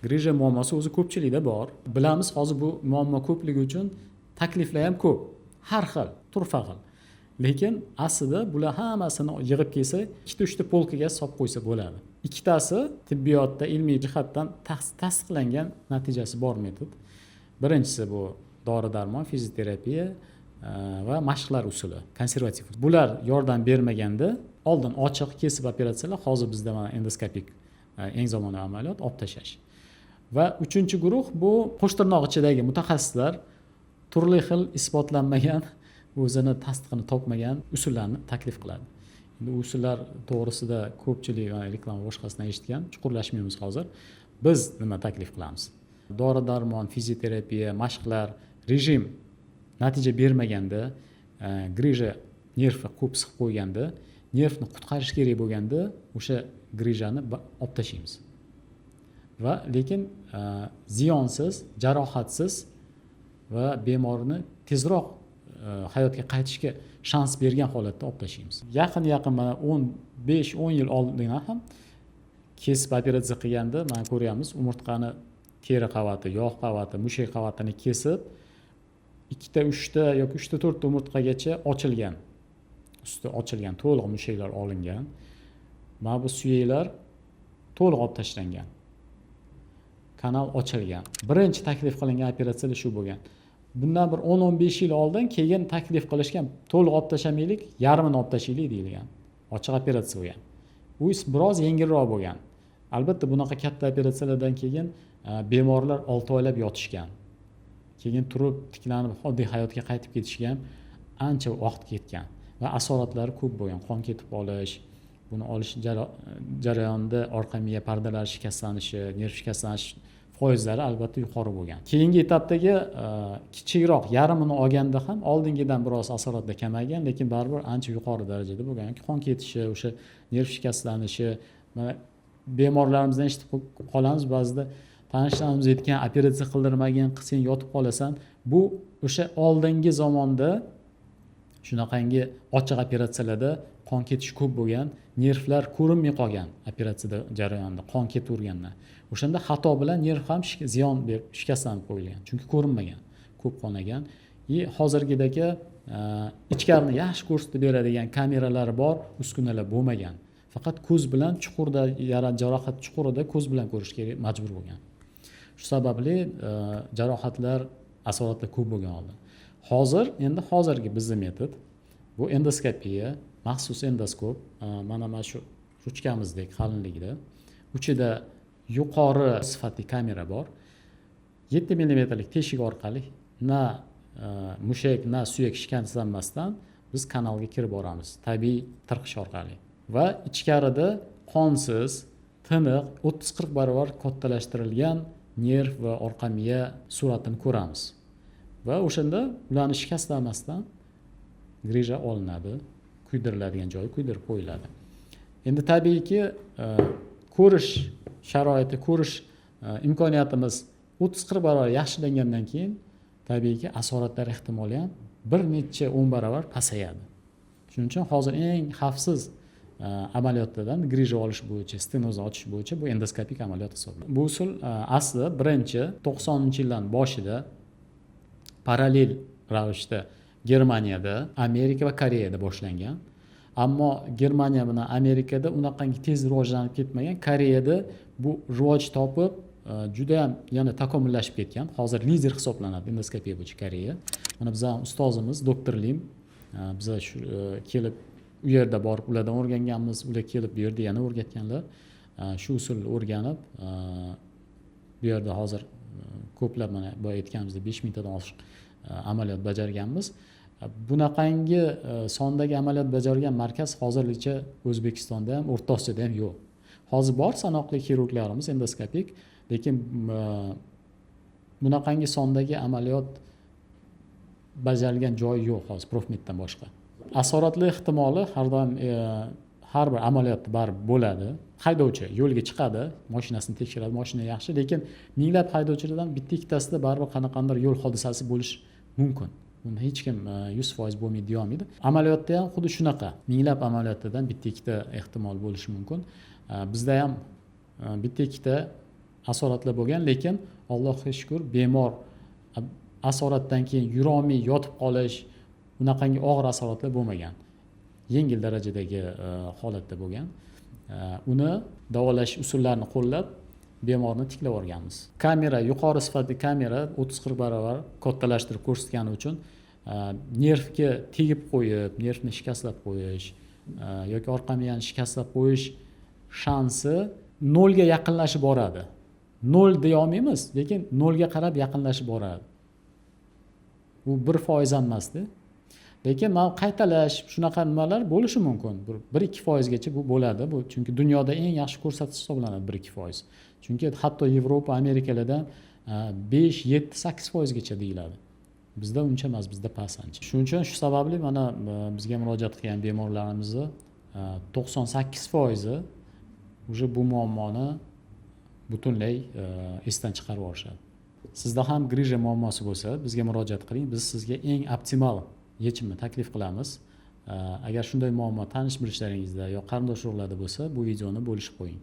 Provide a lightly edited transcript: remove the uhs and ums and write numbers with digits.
grija muammosi o'zi ko'pchilikda bor. Bilamiz, hozir bu muammo ko'pligi uchun takliflar ham ko'p, har xil, turfa xil. Lekin aslida bular hammasini yig'ib kelsa, 2-3 ta polkaga solib qo'ysa bo'ladi. Ikkitasi tibbiyotda ilmiy jihatdan tasdiqlangan natijasi bor metod. Birinchisi bu dori-darmon, fizioterapiya va mashqlar usuli, konservativ. Bular yordam bermaganda oldin ochiq kesib operatsiyalar, hozir bizda mana endoskopik eng zamonaviy amaliyot, olib tashlash. Va uchinchi guruh bu qo'shtirnoq ichidagi mutaxassislar turli xil isbotlanmagan, o'zini tasdig'ini topmagan usullarni taklif qiladi. Endi usullar to'g'risida ko'pchilik reklama boshqasidan eshitgan, chuqurlashmaymiz hozir. Biz nima taklif qilamiz? Dori-darmon, fizioterapiya, mashqlar, rejim natija bermaganda, grija nervni ko'p siqib qo'yganda, nervni qutqarish kerak bo'lganda o'sha grijani olib tashlaymiz. Va lekin ziyonsiz, jarohatsiz va bemorni tezroq hayotga qaytishga shans bergan holatda olib tashlaymiz. Yaqin mana 15-10 yil oldin ham kesib operatsiya qilganda mana ko'ryapmiz, umurtqani teri qavati, yog' qavati, mushak qavatini kesib 2-3 ta yoki 3-4 ta umurtqagacha ochilgan. Usti ochilgan, to'liq mushaklar olingan. Mana bu suyaklar to'liq olib tashlangan. Kanal ochilgan. Birinchi taklif qilingan operatsiya shu bo'lgan. Bundan bir 10-15 yil oldin keyin taklif qilishgan, to'liq olib tashlamaylik, yarmini olib tashlaylik deyilgan. Ochiq operatsiya bo'lgan. Bu biroz yengilroq bo'lgan. Albatta bunaqa katta operatsiyalardan keyin bemorlar 6 oylab yotishgan. Keyin turib tiklanib oddiy hayotga qaytib ketishga ham ancha vaqt ketgan va asoratlari ko'p bo'lgan. Qon ketib qolish, buni olish jarayonida orqa miya pardalari shikastlanishi, nerv shikastlanish foizlari albatta yuqori bo'lgan. Keyingi etapdagi kichikroq yarmini olganda ham oldingidan biroz asoratlar kamaygan, lekin baribir ancha yuqori darajada bo'lgan. Qon ketishi, o'sha nerv shikastlanishi, bemorlarimizdan eshitib qolamiz ba'zida, tanishlarimiz aytgan, operatsiya qildirmagin, qilsang yotib qolasan. Bu o'sha oldingi zamonda shunaqangi ochiq operatsiyalarda qon ketishi ko'p bo'lgan, nervlar ko'rinmay qolgan operatsiyada jarayonida qon ketavergandan. O'shanda xato bilan nerv ham ziyon berib shikastlanib qo'yilgan, chunki ko'rinmagan, ko'p qonagan. Hozirgidagi ichkarini yaxshi ko'rsatib beradigan kameralari bor, uskunalar bo'lmagan. Faqat ko'z bilan chuqurda, jarohat chuqurida ko'z bilan ko'rishga majbur bo'lgan. Shu sababli jarohatlar, asoratlar ko'p bo'lgan oldi. Hozirgi bizning metod bu endoskopiya, maxsus endoskop, mana shu ruchkamizdek qalinligida, uchida yuqori sifatli kamera bor. 7 mmlik teshik orqali na mushak, na suyak shikastlanmasdan biz kanalga kirib boramiz, tabiiy tirqish orqali. Va ichkarida qonsiz, tiniq 30-40 barobar kattalashtirilgan nerv va orqa miya suratini ko'ramiz. Va o'shanda ularni shikastlanmasdan grija olinadi, kuydiriladigan joyi kuydirib qo'yiladi. Endi tabiiyki ko'rish sharoiti, ko'rish imkoniyatimiz 30-40 barobar yaxshilangandan keyin tabiiyki asoratlar ehtimoli ham bir necha 10 barobar pasayadi. Shuning uchun hozir eng xavfsiz amaliyotlardan grija olish bo'yicha, stenozni ochish bo'yicha bu endoskopik amaliyot hisoblanadi. Bu usul asli birinchi 90-yillarning boshida parallel ravishda Germaniyada, Amerika va Koreyada boshlangan. Ammo Germaniya bilan Amerikada unaqangi tez rivojlanib ketmagan. Koreyada bu rivoj topib, juda ham yana takomillashib ketgan. Hozir lider hisoblanadi endoskopiya bo'yicha Koreya. Mana bizning ustozimiz doktor Lim, biz shu kelib u yerda borib ulardan o'rganganmiz, ular kelib bu yerda yana o'rgatganlar. Shu usulni o'rganib, bu yerda hozir ko'plab mana bu aytganimizdek 5000 tadan oshiq amaliyot bajarganmiz. Bunaqangi sondagi amaliyot bajargan markaz hozircha O'zbekistonda ham, O'rta Osiyoda ham yo'q. Hozir bor sanoqli xirurglarimiz endoskopik, lekin bunaqangi sondagi amaliyot bajarilgan joy yo'q hozir Profmeddan boshqa. Asoratli ehtimoli har doim har bir amaliyotda baribir bo'ladi. Haydovchi yo'lga chiqadi, mashinasini tekshiradi, mashina yaxshi, lekin minglab haydovchilardan bitta-ikkitasida baribir qanaqandir yo'l hodisasi bo'lish mumkin. Bunda hech kim 100% bo'lmaydi deyolmaydi. Amaliyotda ham xuddi shunaqa. Minglab amaliyotlardan bitta-ikkita ehtimol bo'lishi mumkin. Bizda ham bitta-ikkita asoratlar bo'lgan, lekin Allohga shukur bemor asoratdan keyin yurolmay yotib qolish, unaqangi og'ir asoratlar bo'lmagan. Yengil darajadagi holatda bo'lgan. Uni davolash usullarini qo'llab bemorni tiklab olganmiz. Kamera, yuqori sifatli kamera 30-40 barobar kattalashtirib ko'rsatgani uchun nervga tegib qo'yib, nervni shikastlab qo'yish yoki orqa miyani shikastlab qo'yish shansi 0 ga yaqinlashib boradi. 0 deya olmaymiz, lekin 0 ga qarab yaqinlashib boradi. Bu 1% ham emasdi. Lekin mana qaytalash shunaqa nimalar bo'lishi mumkin. 1-2% gacha bu bo'ladi. Bu chunki dunyoda eng yaxshi ko'rsatkich hisoblanadi 1-2%. Chunki hatto Yevropa, Amerikalarda 5, 7, 8% gacha deyiladi. Bizda uncha emas, bizda past ancha. Shuning uchun shu sababli mana bizga murojaat qilgan bemorlarimizni 98% уже bu muammoni butunlay esdan chiqarib yuborishadi. Sizda ham grija muammosi bo'lsa, bizga murojaat qiling. Biz sizga eng optimal yechimni taklif qilamiz. Agar shunday muammo tanish bilishlaringizda yo qarindosh urug'larda bo'lsa, bu videoni bo'lishib qo'ying.